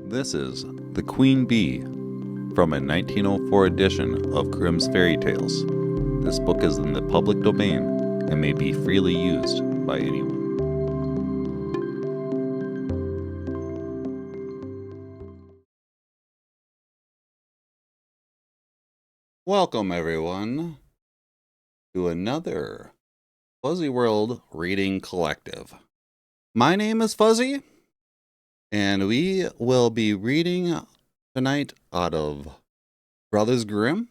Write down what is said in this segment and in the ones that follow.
This is The Queen Bee from a 1904 edition of Grimm's Fairy Tales. This book is in the public domain and may be freely used by anyone. Welcome, everyone, to another Fuzzy World Reading Collective. My name is Fuzzy, and we will be reading tonight out of Brothers Grimm.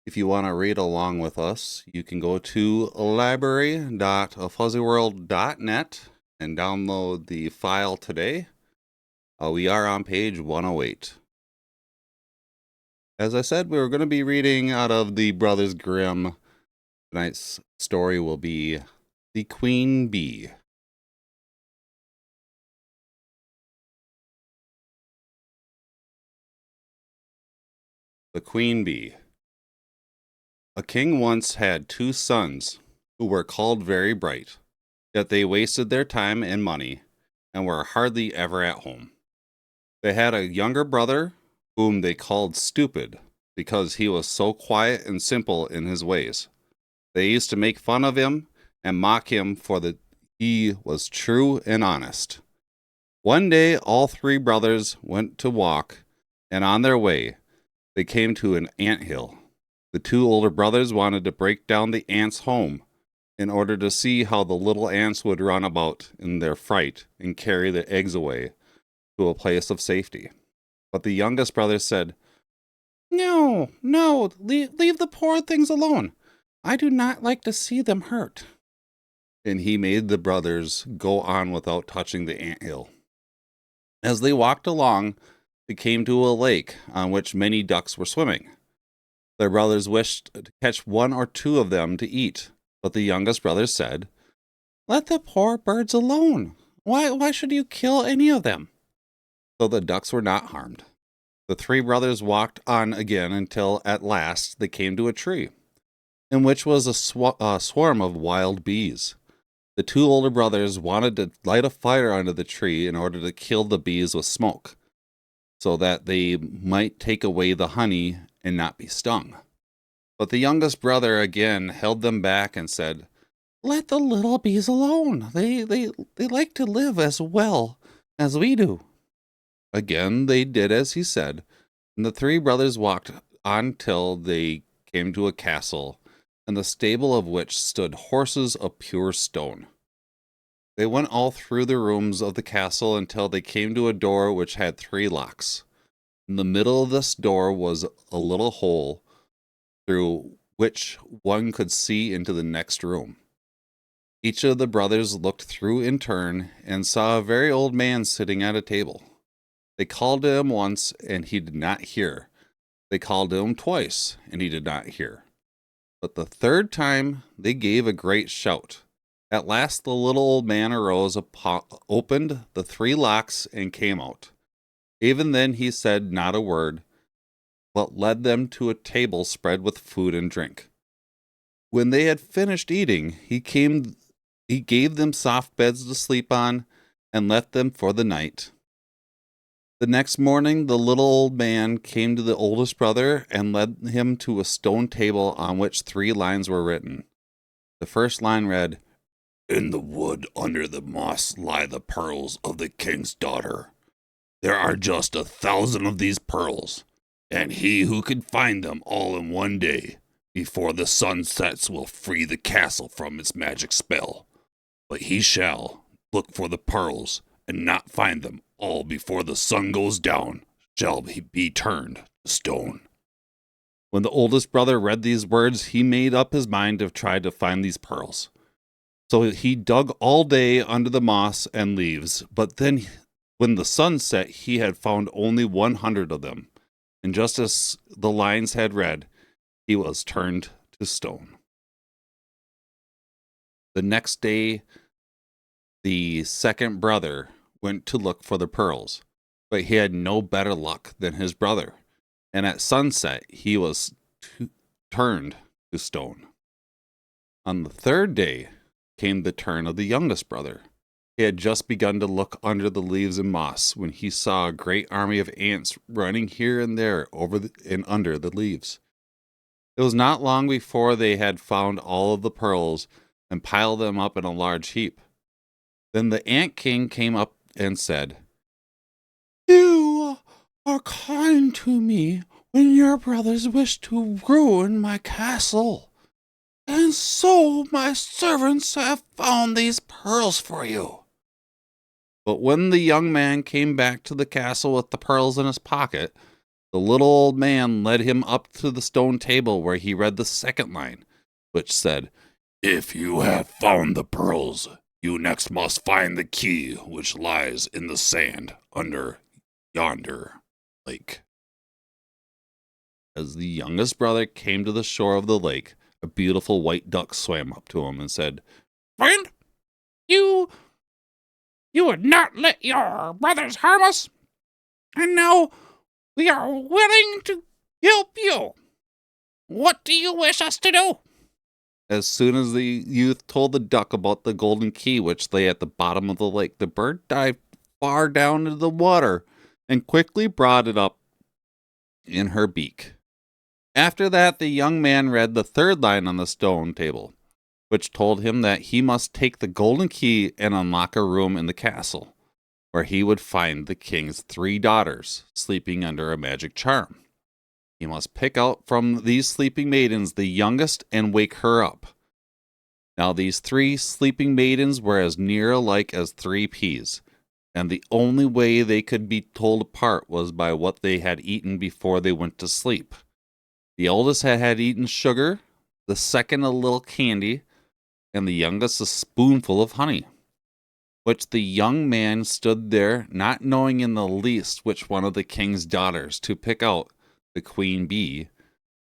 If you want to read along with us, you can go to library.fuzzyworld.net and download the file today. We are on page 108. As I said, we were going to be reading out of the Brothers Grimm. Tonight's story will be The Queen Bee. The Queen Bee. A king once had two sons who were called very bright, yet they wasted their time and money and were hardly ever at home. They had a younger brother whom they called stupid because he was so quiet and simple in his ways. They used to make fun of him and mock him for that he was true and honest. One day all three brothers went to walk, and on their way they came to an anthill. The two older brothers wanted to break down the ants' home in order to see how the little ants would run about in their fright and carry the eggs away to a place of safety. But the youngest brother said, No, leave the poor things alone. I do not like to see them hurt. And he made the brothers go on without touching the anthill. As they walked along, they came to a lake on which many ducks were swimming. Their brothers wished to catch one or two of them to eat, but the youngest brother said, Let the poor birds alone. Why should you kill any of them? So the ducks were not harmed. The three brothers walked on again until at last they came to a tree, in which was a swarm of wild bees. The two older brothers wanted to light a fire under the tree in order to kill the bees with smoke, so that they might take away the honey and not be stung. But the youngest brother again held them back and said, Let the little bees alone. They like to live as well as we do. Again they did as he said, and the three brothers walked on till they came to a castle, in the stable of which stood horses of pure stone. They went all through the rooms of the castle until they came to a door which had three locks. In the middle of this door was a little hole through which one could see into the next room. Each of the brothers looked through in turn and saw a very old man sitting at a table. They called to him once, and he did not hear. They called to him twice, and he did not hear. But the third time they gave a great shout. At last the little old man arose, opened the three locks, and came out. Even then he said not a word, but led them to a table spread with food and drink. When they had finished eating, he gave them soft beds to sleep on, and left them for the night. The next morning the little old man came to the oldest brother and led him to a stone table on which three lines were written. The first line read, In the wood under the moss lie the pearls of the king's daughter. There are just 1,000 of these pearls, and he who can find them all in one day, before the sun sets, will free the castle from its magic spell. But he shall look for the pearls and not find them all before the sun goes down, shall he be turned to stone. When the oldest brother read these words, he made up his mind to try to find these pearls. So he dug all day under the moss and leaves, but then when the sun set, he had found only 100 of them, and just as the lines had read, he was turned to stone. The next day, the second brother went to look for the pearls, but he had no better luck than his brother, and at sunset he was turned to stone. On the third day came the turn of the youngest brother, He had just begun to look under the leaves and moss when he saw a great army of ants running here and there and under the leaves. It was not long before they had found all of the pearls and piled them up in a large heap. Then the Ant King came up and said, "You are kind to me when your brothers wish to ruin my castle, and so my servants have found these pearls for you." But when the young man came back to the castle with the pearls in his pocket, the little old man led him up to the stone table where he read the second line, which said, "If you have found the pearls, you next must find the key which lies in the sand under yonder lake." As the youngest brother came to the shore of the lake, a beautiful white duck swam up to him and said, "Friend, you would not let your brothers harm us, and now we are willing to help you. What do you wish us to do?" As soon as the youth told the duck about the golden key which lay at the bottom of the lake, the bird dived far down into the water and quickly brought it up in her beak. After that, the young man read the third line on the stone table, which told him that he must take the golden key and unlock a room in the castle, where he would find the king's 3 daughters sleeping under a magic charm. He must pick out from these sleeping maidens the youngest and wake her up. Now these 3 sleeping maidens were as near alike as 3 peas, and the only way they could be told apart was by what they had eaten before they went to sleep. The eldest had eaten sugar, the second a little candy, and the youngest a spoonful of honey, which the young man stood there, not knowing in the least which one of the king's daughters to pick out. The queen bee,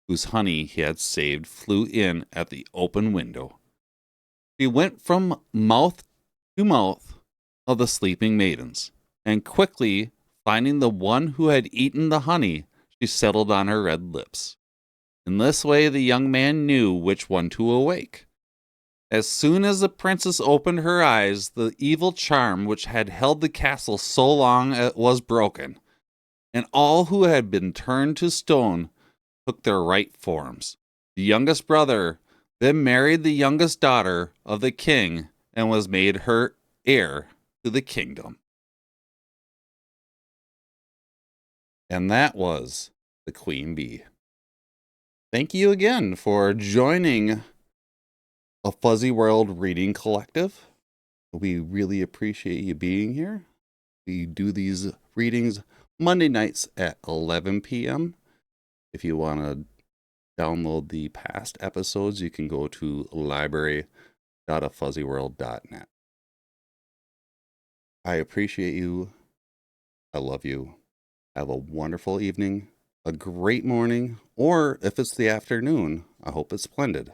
whose honey he had saved, flew in at the open window. She went from mouth to mouth of the sleeping maidens, and quickly finding the one who had eaten the honey, she settled on her red lips. In this way the young man knew which one to awake. As soon as the princess opened her eyes, the evil charm which had held the castle so long was broken, and all who had been turned to stone took their right forms. The youngest brother then married the youngest daughter of the king and was made her heir to the kingdom. And that was the Queen Bee. Thank you again for joining a Fuzzy World Reading Collective. We really appreciate you being here. We do these readings Monday nights at 11 p.m. If you want to download the past episodes, you can go to library.afuzzyworld.net. I appreciate you. I love you. Have a wonderful evening, a great morning, or if it's the afternoon, I hope it's splendid.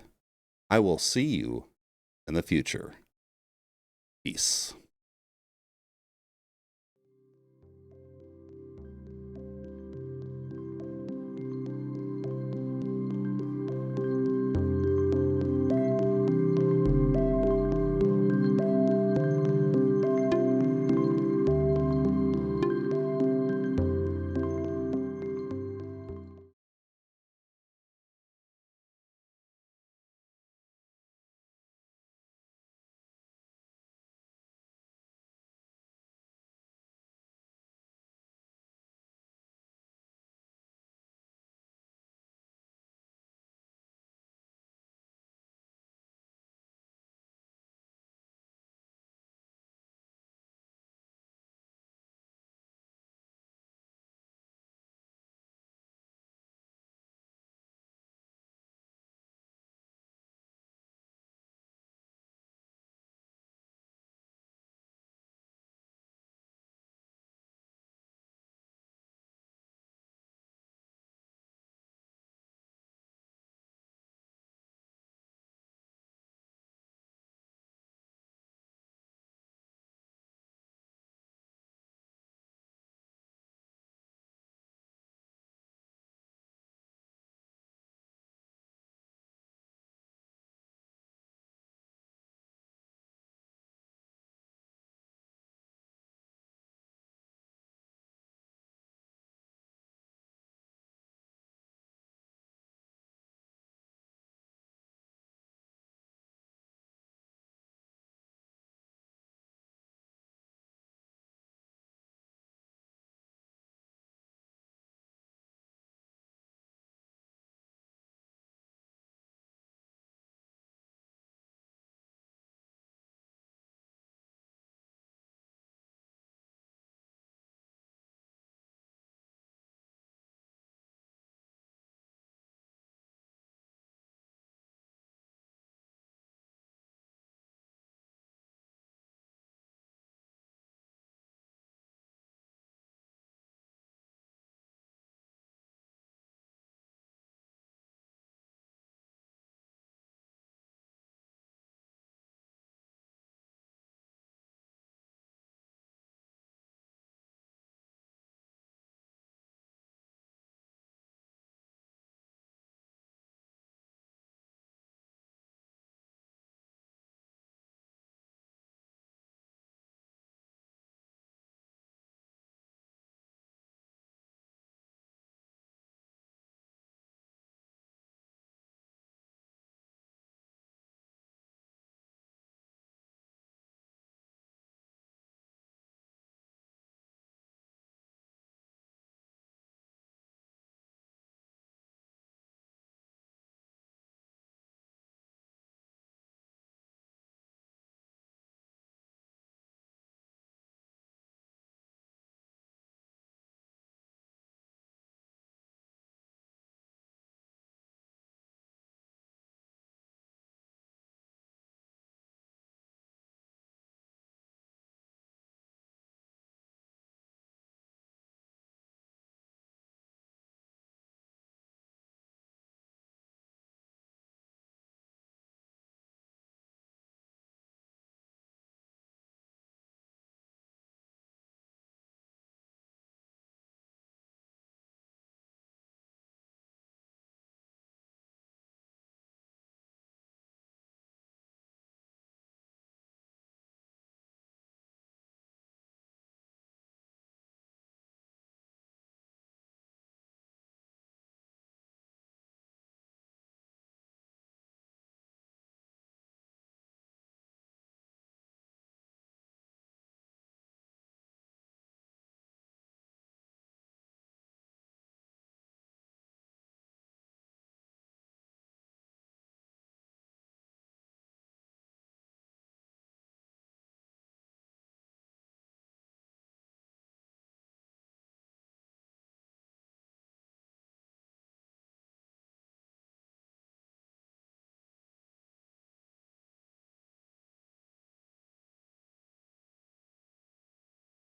I will see you in the future. Peace.